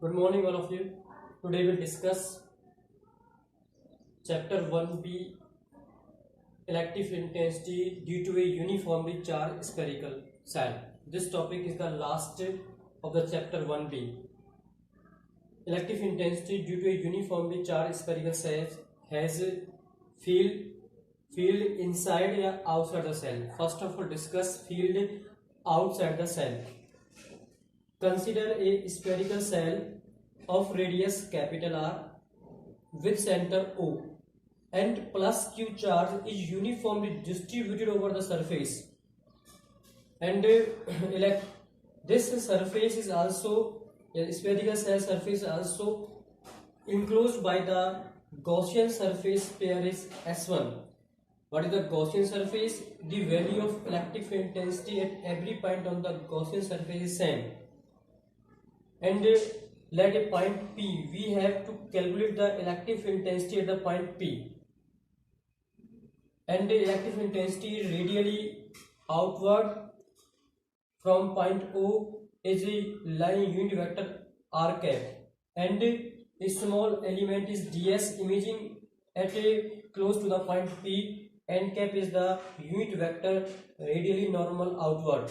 Good morning, all of you. Today we'll discuss chapter 1b, electric intensity due to a uniformly charged spherical cell. This topic is the last of the chapter 1b. Electric intensity due to a uniformly charged spherical cell has field inside or outside the cell. First of all, discuss field outside the cell. Consider a spherical cell of radius capital R with center O and plus Q charge is uniformly distributed over the surface, and this surface is also spherical cell surface also enclosed by the Gaussian surface pair is S1. What is the Gaussian surface? The value of electric intensity at every point on the Gaussian surface is same. And let a point P, we have to calculate the electric intensity at the point P. And the electric intensity radially outward from point O is a line unit vector r cap, and a small element is ds imaging at a close to the point P. N cap is the unit vector radially normal outward.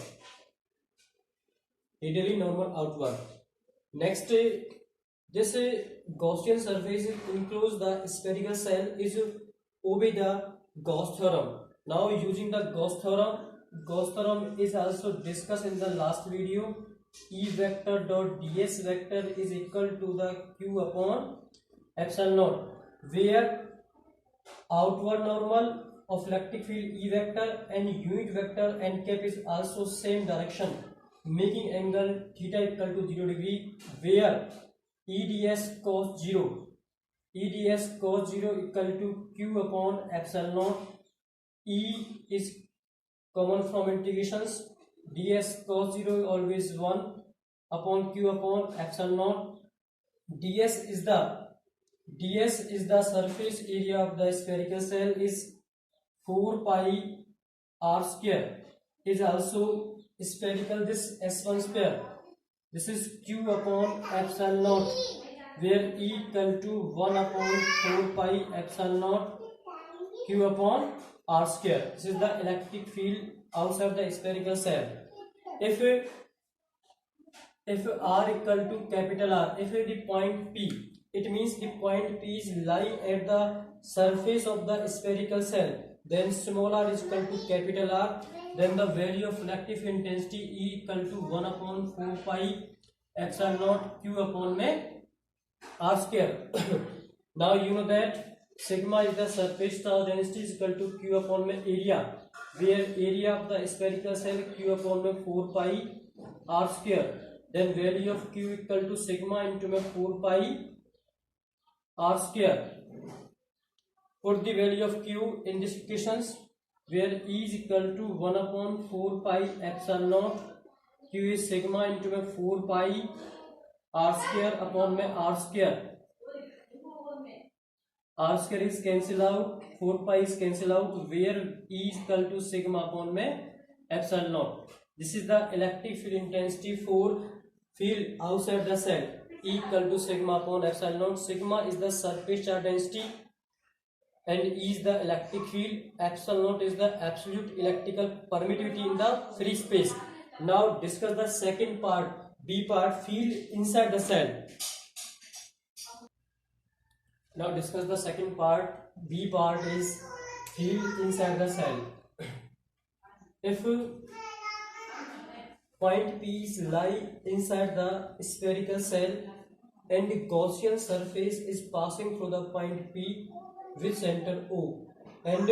Next, this Gaussian surface enclosed the spherical cell is obey the Gauss theorem. Now, using the Gauss theorem is also discussed in the last video. E vector dot ds vector is equal to the q upon epsilon naught, where outward normal of electric field E vector and unit vector n cap is also same direction, making angle theta equal to 0 degree, where EDS cos 0 equal to q upon epsilon naught. E is common from integrations. ds cos 0 always 1 upon q upon epsilon naught. ds is the surface area of the spherical cell is 4 pi r square. Is also spherical, this S1 square. This is q upon epsilon naught, where E equal to 1 upon 4 pi epsilon naught q upon r square. This is the electric field outside the spherical cell. If r equal to capital R, if the point P, it means the point P is lying at the surface of the spherical cell, then small r is equal to capital R, then the value of electric intensity E equal to 1 upon 4 pi epsilon naught q upon r square. Now you know that sigma is the surface charge density is equal to q upon area, where area of the spherical cell q upon 4 pi r square. Then value of q equal to sigma into 4 pi r square. Put the value of q in this equations, where E is equal to 1 upon 4 pi epsilon naught, q is sigma into 4 pi r square upon r square. R square is cancel out, 4 pi is cancel out, where E is equal to sigma upon epsilon naught. This is the electric field intensity for field outside the cell. E equal to sigma upon epsilon naught. Sigma is the surface charge density and E is the electric field. Epsilon naught is the absolute electrical permittivity in the free space. Now discuss the second part, B part, field inside the cell. Now discuss the second part, B part is field inside the cell. If point P is lie inside the spherical cell and the Gaussian surface is passing through the point P with center O, and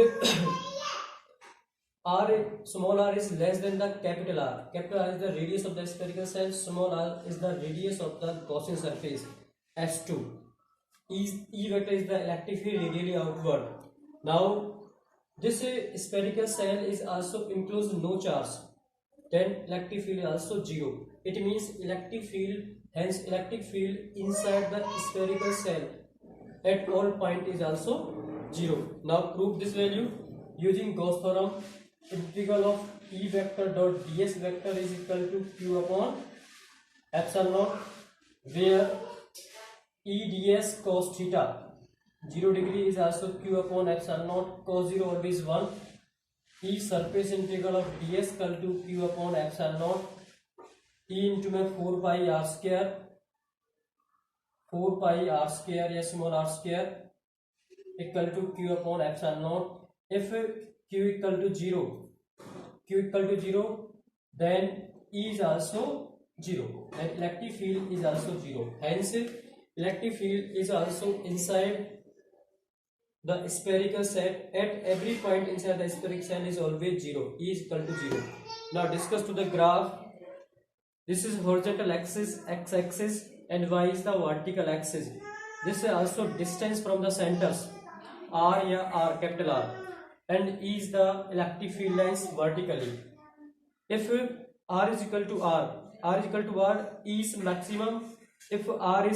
small r is less than the capital R. Capital R is the radius of the spherical cell, small r is the radius of the Gaussian surface S2. E vector is the electric field radially outward. Now this spherical cell is also enclosed no charge, then electric field is also 0. It means electric field, hence electric field inside the spherical cell at all point is also 0. Now prove this value using Gauss theorem. Integral of E vector dot ds vector is equal to q upon epsilon naught, where EDS cos theta 0 degree is also q upon epsilon naught, cos 0 always 1. E surface integral of ds equal to q upon epsilon naught E into में 4 pi r square या small r square equal to q upon epsilon naught. If q equal to 0, then E is also 0, and electric field is also 0. Hence, electric field is also inside the spherical set. At every point inside the spherical set is always 0. E is equal to 0. Now discuss to the graph. This is horizontal axis, x-axis, and y is the vertical axis. This is also distance from the centers, r या r, capital R, and E is the electric field lines vertically. If r is equal to r, E is maximum. If r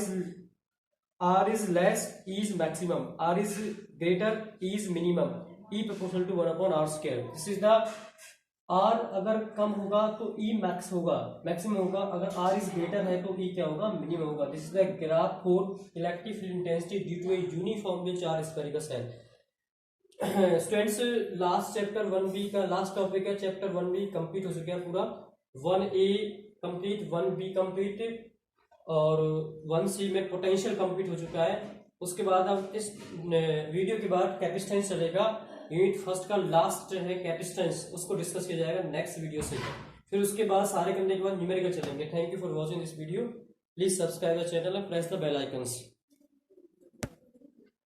is less, E is maximum. R is greater, E is minimum. E proportional to 1 upon r square. This is the R अगर कम होगा तो E max होगा, maximum होगा. अगर R is greater है तो E क्या होगा, मिनिमम होगा. This is the graph for electric field intensity due to a uniformly charged spherical shell. Students, last chapter 1B का लास्ट टॉपिक है. चैप्टर 1B कंप्लीट हो चुका है पूरा. 1A कंप्लीट, 1B कंप्लीट और 1C में पोटेंशियल कंप्लीट हो चुका है. उसके बाद अब इस वीडियो के बाद कैपेसिटेंस चलेगा. यूनिट फर्स्ट का लास्ट है कैपेसिटेंस, उसको डिस्कस किया जाएगा नेक्स्ट वीडियो से. फिर उसके बाद सारे करने के बाद न्यूमेरिकल चलेंगे. Thank you for watching this video. Please subscribe the channel and press the bell icons.